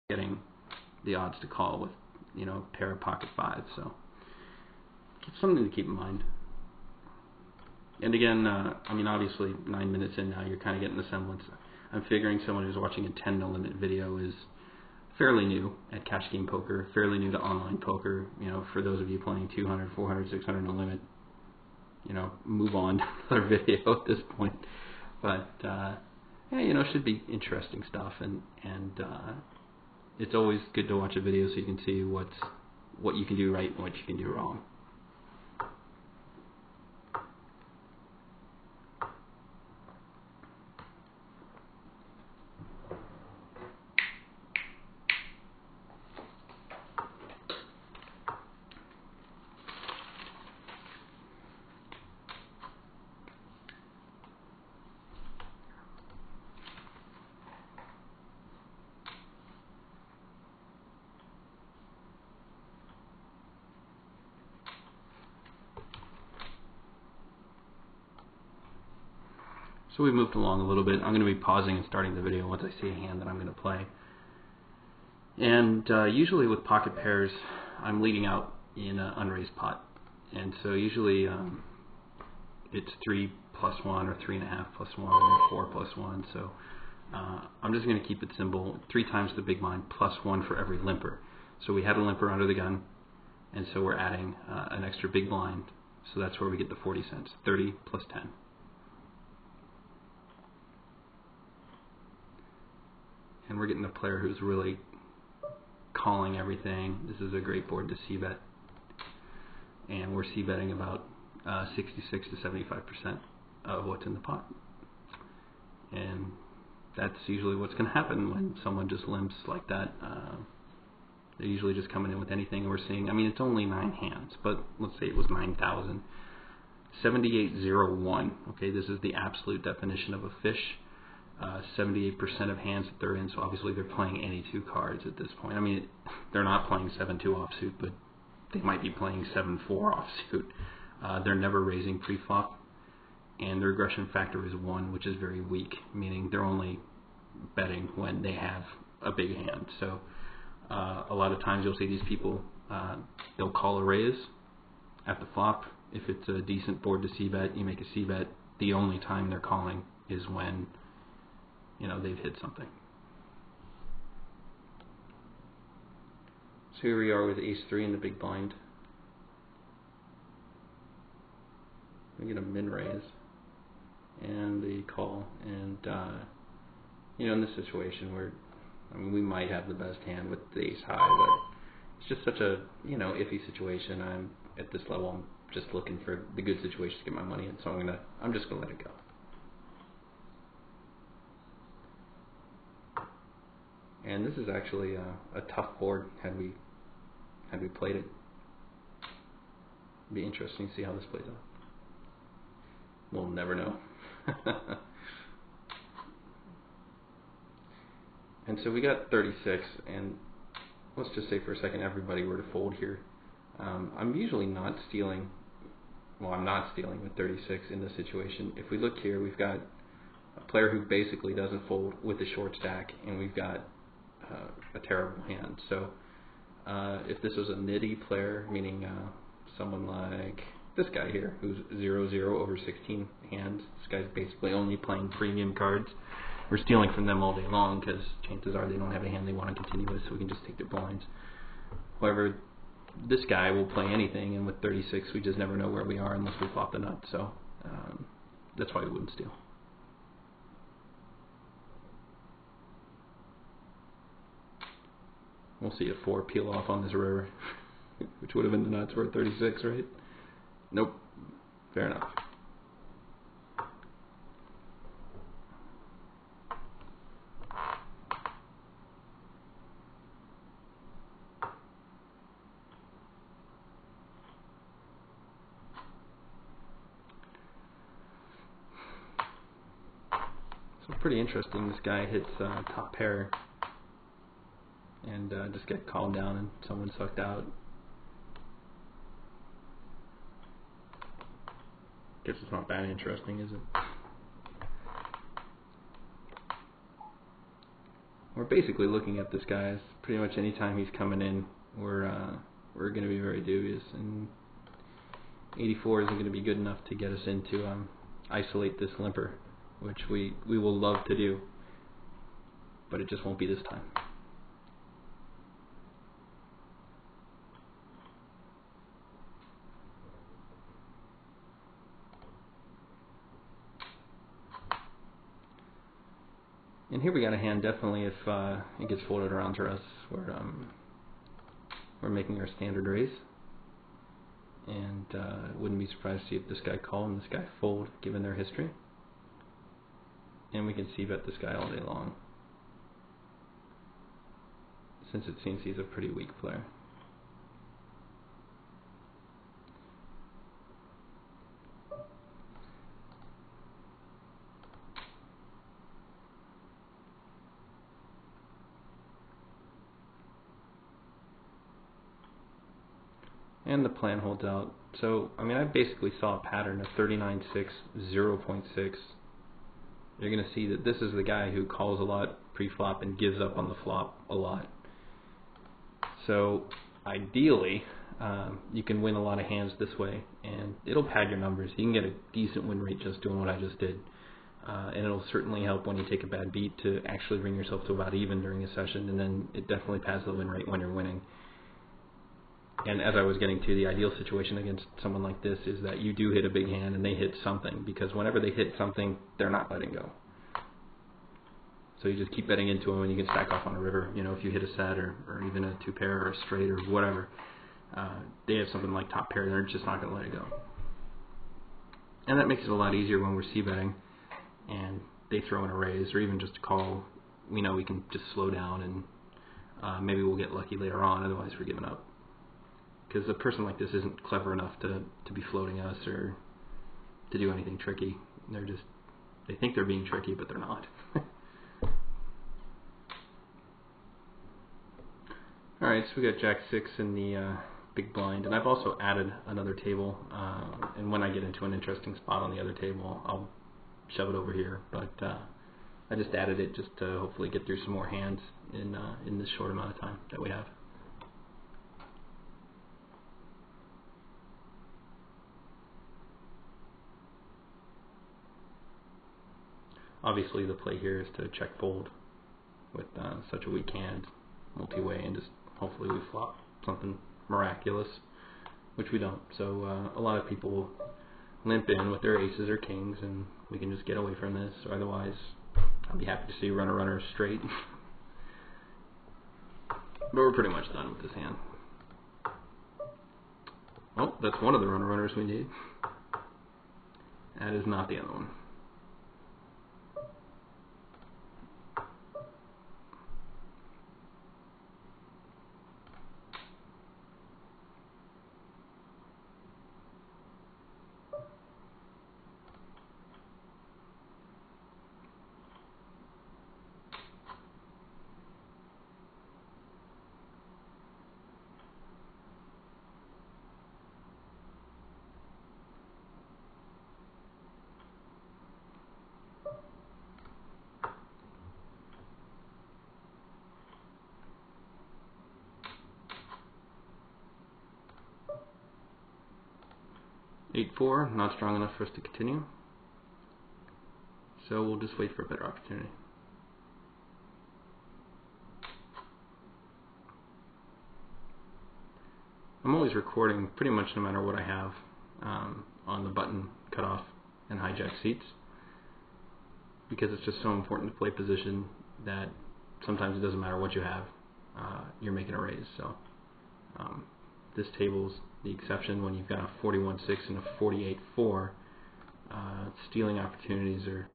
getting the odds to call with, you know, a pair of pocket fives. So it's something to keep in mind. And again, I mean, obviously 9 minutes in now, you're kind of getting the semblance. I'm figuring someone who's watching a 10 no limit video is fairly new at cash game poker, fairly new to online poker. You know, for those of you playing 200, 400, 600 no limit, you know, move on to another video at this point. But yeah, you know, it should be interesting stuff, and it's always good to watch a video so you can see what you can do right and what you can do wrong. So we've moved along a little bit. I'm going to be pausing and starting the video once I see a hand that I'm going to play. And usually with pocket pairs, I'm leading out in an unraised pot. And so usually it's 3 + 1 or 3.5 + 1 or 4 + 1. So I'm just going to keep it simple. 3 times the big blind plus 1 for every limper. So we had a limper under the gun, and so we're adding an extra big blind. So that's where we get the 40 cents, 30 plus 10. And we're getting a player who's really calling everything. This is a great board to c-bet. And we're c-betting about 66 to 75% of what's in the pot. And that's usually what's going to happen when someone just limps like that. They're usually just coming in with anything. We're seeing, I mean, it's only 9 hands, but let's say it was 9,000. 7801. Okay, this is the absolute definition of a fish. 78% of hands that they're in, so obviously they're playing any 2 cards at this point. I mean, they're not playing 7-2 offsuit, but they might be playing 7-4 offsuit. They're never raising pre-flop, and their aggression factor is 1, which is very weak, meaning they're only betting when they have a big hand. So a lot of times you'll see these people, they'll call a raise at the flop. If it's a decent board to c-bet, you make a c-bet. The only time they're calling is when, you know, they've hit something. So here we are with ace-3 in the big blind. We get a min raise and the call, and you know, in this situation where, I mean, we might have the best hand with the ace high, but it's just such a, you know, iffy situation. I'm at this level, I'm just looking for the good situation to get my money in, so I'm just gonna let it go. And this is actually a tough board had we played it. It'd be interesting to see how this plays out. We'll never know. And so we got 36, and let's just say for a second everybody were to fold here. I'm usually not stealing, well, I'm not stealing with 36 in this situation. If we look here, we've got a player who basically doesn't fold with a short stack, and we've got a terrible hand. So if this was a nitty player, meaning someone like this guy here, who's 0-0 over 16 hands, this guy's basically only playing premium cards. We're stealing from them all day long because chances are they don't have a hand they want to continue with, so we can just take their blinds. However, this guy will play anything, and with 36 we just never know where we are unless we flop the nut, so that's why we wouldn't steal. We'll see a 4 peel off on this river, which would have been the nuts. We're at 36, right? Nope. Fair enough. So pretty interesting. This guy hits top pair and just get called down and someone sucked out. Guess it's not that interesting, is it? We're basically looking at this guy as pretty much any time he's coming in, we're going to be very dubious, and 84 isn't going to be good enough to get us into isolate this limper, which we will love to do, but it just won't be this time. And here we got a hand, definitely, if it gets folded around to us, we're making our standard raise. And wouldn't be surprised to see if this guy call and this guy fold, given their history. And we can see bet this guy all day long, since it seems he's a pretty weak player. And the plan holds out. So, I mean, I basically saw a pattern of 39.6, 0.6. You're going to see that this is the guy who calls a lot pre-flop and gives up on the flop a lot. So, ideally, you can win a lot of hands this way, and it'll pad your numbers. You can get a decent win rate just doing what I just did. And it'll certainly help when you take a bad beat to actually bring yourself to about even during a session, and then it definitely pads the win rate when you're winning. And as I was getting to, the ideal situation against someone like this is that you do hit a big hand and they hit something, because whenever they hit something, they're not letting go. So you just keep betting into them, and you can stack off on a river. You know, if you hit a set or even a two pair or a straight or whatever, they have something like top pair, they're just not going to let it go. And that makes it a lot easier when we're c-betting and they throw in a raise or even just a call. We know we can just slow down, and maybe we'll get lucky later on, otherwise we're giving up. Because a person like this isn't clever enough to be floating us or to do anything tricky. They think they're being tricky, but they're not. Alright, so we got Jack 6 in the big blind, and I've also added another table, and when I get into an interesting spot on the other table, I'll shove it over here, but I just added it just to hopefully get through some more hands in this short amount of time that we have. Obviously the play here is to check fold with such a weak hand, multi-way, and just hopefully we flop something miraculous, which we don't. So a lot of people will limp in with their aces or kings, and we can just get away from this, or otherwise I'd be happy to see runner straight. But we're pretty much done with this hand. Oh, that's one of the runners we need. That is not the other one. Eight-4, not strong enough for us to continue. So we'll just wait for a better opportunity. I'm always recording pretty much no matter what I have on the button cutoff and hijack seats, because it's just so important to play position that sometimes it doesn't matter what you have, you're making a raise. So this table's the exception when you've got a 41-6 and a 48-4. Stealing opportunities are